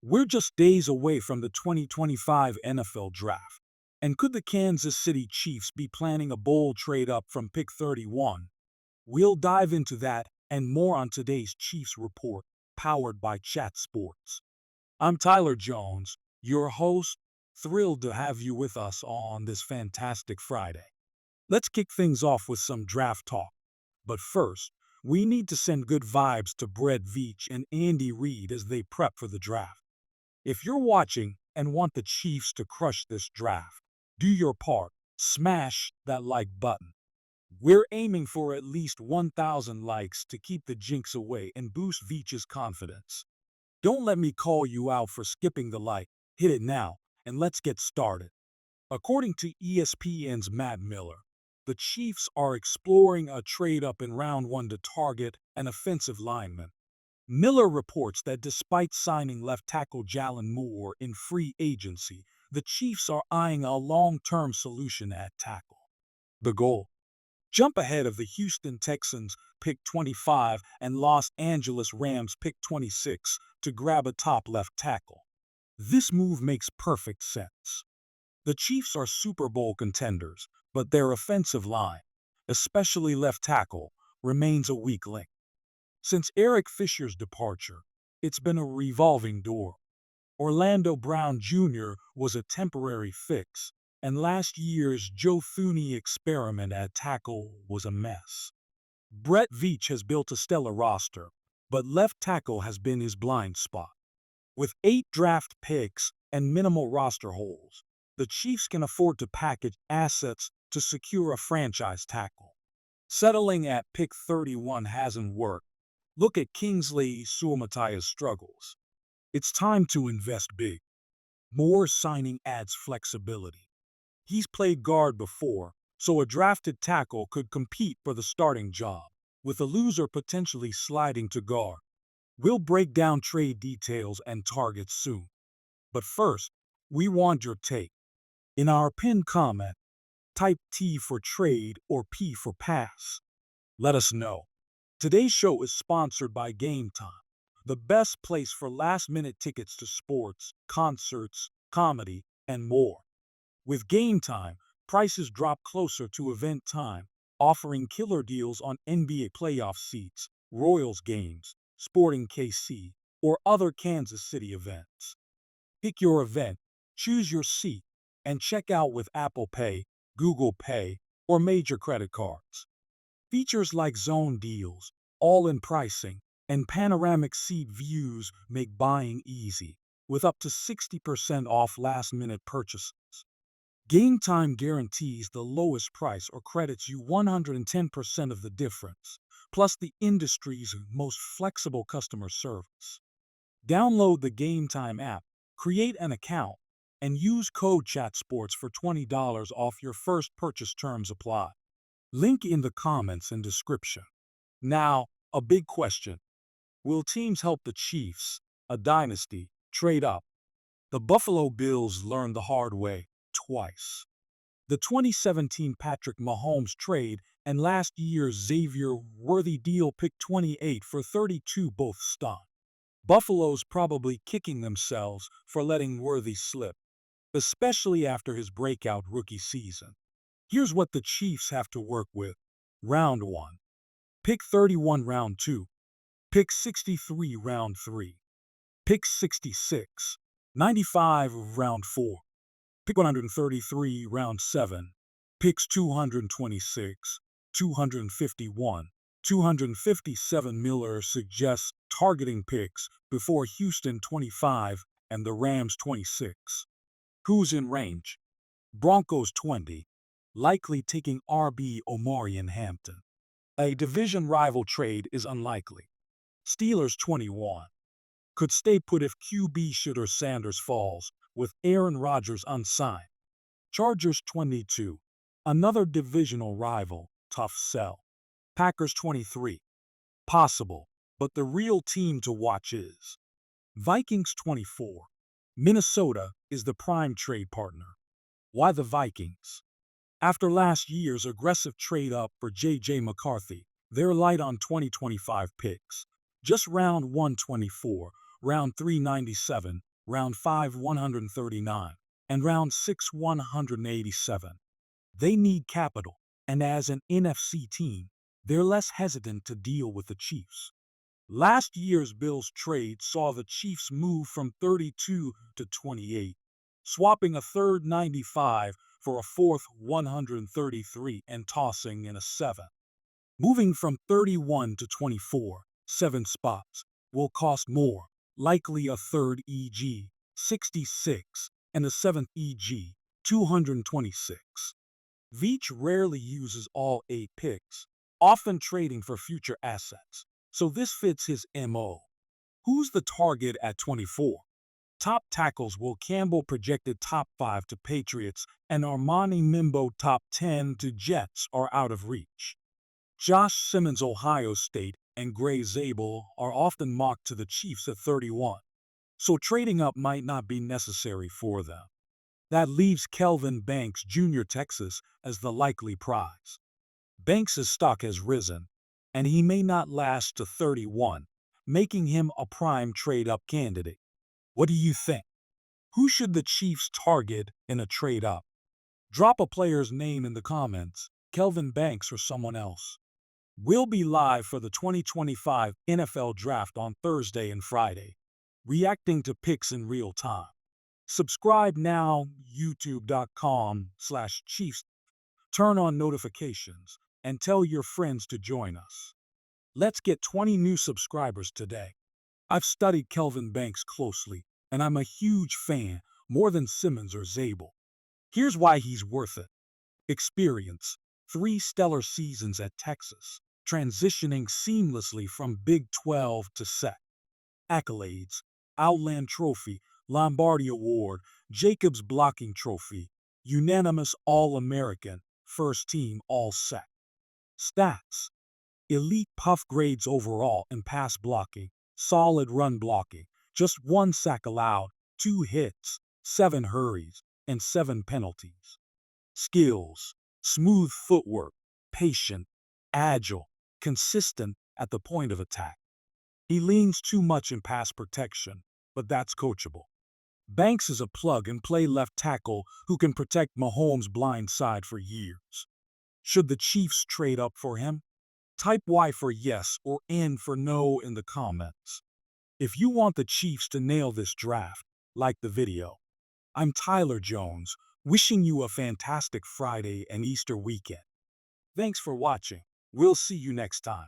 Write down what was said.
We're just days away from the 2025 NFL Draft. And could the Kansas City Chiefs be planning a bold trade up from pick 31? We'll dive into that and more on today's Chiefs Report, powered by Chat Sports. I'm Tyler Jones, your host, thrilled to have you with us on this fantastic Friday. Let's kick things off with some draft talk. But first, we need to send good vibes to Brett Veach and Andy Reid as they prep for the draft. If you're watching and want the Chiefs to crush this draft, do your part. Smash that like button. We're aiming for at least 1,000 likes to keep the jinx away and boost Veach's confidence. Don't let me call you out for skipping the like. Hit it now, and let's get started. According to ESPN's Matt Miller, the Chiefs are exploring a trade up in round one to target an offensive lineman. Miller reports that despite signing left tackle Jalen Moore in free agency, the Chiefs are eyeing a long-term solution at tackle. The goal: jump ahead of the Houston Texans pick 25 and Los Angeles Rams pick 26 to grab a top left tackle. This move makes perfect sense. The Chiefs are Super Bowl contenders, but their offensive line, especially left tackle, remains a weak link. Since Eric Fisher's departure, it's been a revolving door. Orlando Brown Jr. was a temporary fix, and last year's Joe Thuney experiment at tackle was a mess. Brett Veach has built a stellar roster, but left tackle has been his blind spot. With 8 draft picks and minimal roster holes, the Chiefs can afford to package assets to secure a franchise tackle. Settling at pick 31 hasn't worked. Look at Kingsley Suamataya's struggles. It's time to invest big. Moore's signing adds flexibility. He's played guard before, so a drafted tackle could compete for the starting job, with a loser potentially sliding to guard. We'll break down trade details and targets soon. But first, we want your take. In our pinned comment, type T for trade or P for pass. Let us know. Today's show is sponsored by Game Time, the best place for last-minute tickets to sports, concerts, comedy, and more. With Game Time, prices drop closer to event time, offering killer deals on NBA playoff seats, Royals games, Sporting KC, or other Kansas City events. Pick your event, choose your seat, and check out with Apple Pay, Google Pay, or major credit cards. Features like zone deals, all-in pricing, and panoramic seat views make buying easy, with up to 60% off last-minute purchases. Game Time guarantees the lowest price or credits you 110% of the difference, plus the industry's most flexible customer service. Download the Game Time app, create an account, and use code CHATSPORTS for $20 off your first purchase. Terms apply. Link in the comments and description. Now, a big question. Will teams help the Chiefs, a dynasty, trade up? The Buffalo Bills learned the hard way twice. The 2017 Patrick Mahomes trade and last year's Xavier Worthy deal pick 28 for 32 both stung. Buffalo's probably kicking themselves for letting Worthy slip, especially after his breakout rookie season. Here's what the Chiefs have to work with. Round 1. Pick 31 Round 2. Pick 63 Round 3. Pick 66. 95 Round 4. Pick 133 Round 7. Picks 226. 251. 257. Miller suggests targeting picks before Houston 25 and the Rams 26. Who's in range? Broncos 20. Likely taking RB Omarion Hampton. A division rival trade is unlikely. Steelers 21. Could stay put if QB Shooter Sanders falls, with Aaron Rodgers unsigned. Chargers 22. Another divisional rival, tough sell. Packers 23. Possible, but the real team to watch is Vikings 24. Minnesota is the prime trade partner. Why the Vikings? After last year's aggressive trade up for J.J. McCarthy, they're light on 2025 picks. Just round 124, round 397, round 5 139, and round 6 187. They need capital, and as an NFC team, they're less hesitant to deal with the Chiefs. Last year's Bills trade saw the Chiefs move from 32 to 28, swapping a third 95 for a fourth 133 and tossing in a 7. Moving from 31 to 24, 7 spots, will cost more, likely a third e.g. 66 and a seventh e.g. 226. Veach rarely uses all 8 picks, often trading for future assets, so this fits his MO. Who's the target at 24? Top tackles: Will Campbell projected top 5 to Patriots, and Armani Mimbo top 10 to Jets are out of reach. Josh Simmons, Ohio State, and Gray Zabel are often mocked to the Chiefs at 31, so trading up might not be necessary for them. That leaves Kelvin Banks Jr. Texas as the likely prize. Banks' stock has risen, and he may not last to 31, making him a prime trade-up candidate. What do you think? Who should the Chiefs target in a trade-up? Drop a player's name in the comments, Kelvin Banks or someone else. We'll be live for the 2025 NFL Draft on Thursday and Friday, reacting to picks in real time. Subscribe now, youtube.com/Chiefs. Turn on notifications and tell your friends to join us. Let's get 20 new subscribers today. I've studied Kelvin Banks closely, and I'm a huge fan, more than Simmons or Zabel. Here's why he's worth it. Experience: 3 stellar seasons at Texas, transitioning seamlessly from Big 12 to SEC. Accolades: Outland Trophy, Lombardi Award, Jacobs Blocking Trophy, unanimous All-American, First Team All-SEC. Stats: elite puff grades overall in pass blocking, solid run blocking, just 1 sack allowed, 2 hits, 7 hurries, and 7 penalties. Skills: smooth footwork, patient, agile, consistent at the point of attack. He leans too much in pass protection, but that's coachable. Banks is a plug-and-play left tackle who can protect Mahomes' blind side for years. Should the Chiefs trade up for him? Type Y for yes or N for no in the comments. If you want the Chiefs to nail this draft, like the video. I'm Tyler Jones, wishing you a fantastic Friday and Easter weekend. Thanks for watching. We'll see you next time.